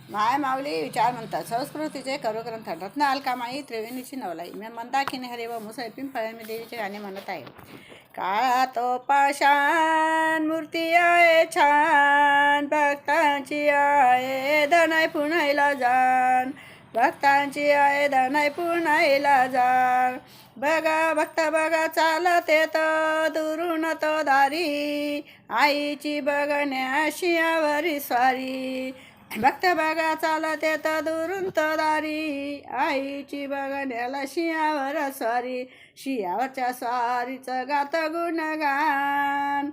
माय माऊली विचार म्हणतात संस्कृतीचे करुग्रंथ रत्न अलकामाई त्रिवेणीची नवलाई. मी मंदाकिनी हरे व मुसळ पिंपळ मी देवीचे गाणे म्हणत आहे. काळा तो पाषाण मूर्ती आहे छान, भक्तांची आहे धनाय पुण्याला जाण, भक्तांची आहे धनाय पुण्याला जाण. बघा भक्त बघा चालत येत दुरून तो दारी, आईची बघण्या शियावरी स्वारी. भक्त बघा चालत येत दुरून तो दारी, आईची बघण्याला शियावर स्वारी. शियावरच्या स्वारीचं गात गुणगान,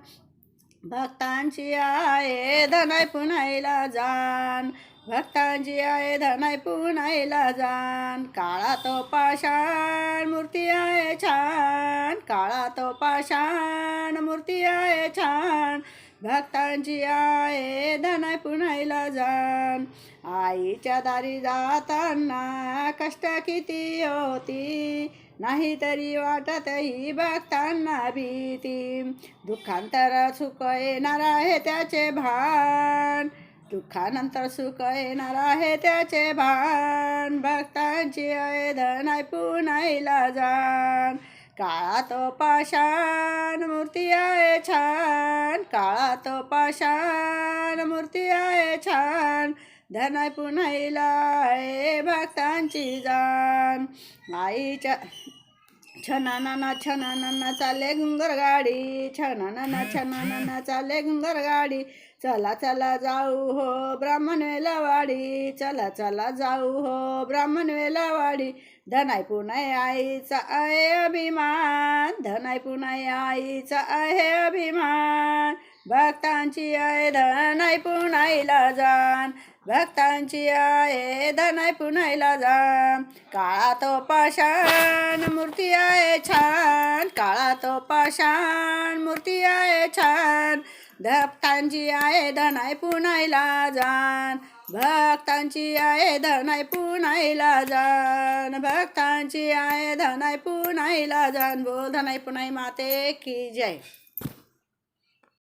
भक्तांची आहे धनाय पुण्याला जाण, भक्तांची आहे धनाय पुण्याला जाण. काळा तो पाषाण मूर्ती आहे छान, काळा तो पाषाण मूर्ती आहे छान, भक्तांची आहे धनाय पुण्याला जाण. आईच्या दारी जाताना कष्ट किती होती, नाही तरी वाटत ही भक्तांना भीती. दुःखांतर सुख येणार आहे त्याचे भान, दुःखानंतर सुख येणार आहे त्याचे भान, भक्तांची आहे धनाय पुण्याला जाण. काळा तो पाषाण मूर्ती आहे छान, काळा तो पाषाण मूर्ती आहे छान, धनाय पुण्याला आहे भक्तांची जाण. आईच्या छनाना छनाना चाले घुंगर गाडी, छनाना छनाना चाले घुंगर गाडी. चला चला जाऊ हो ब्राह्मण वेलावाडी, चला चला जाऊ हो ब्राह्मण वेलावाडी. धनाय पुण्या आईचा आहे अभिमान, धनाय पुण्या आईचा आहे अभिमान, भक्तांची आहे धनाय पुण्याला जाण, भक्तांची आहे धनाय पुण्याला जाण. काळा तो पाषाण मूर्ती आहे छान, काळा तो पाषाण मूर्ती आहे छान, भक्तांची आहे धनाय पुण्याला जाण, भक्तांची आहे धनाय पुण्याला जाण, भक्तांची आहे धनाय पुण्याला जाण. बोल धनाय पुण्या माते की जय.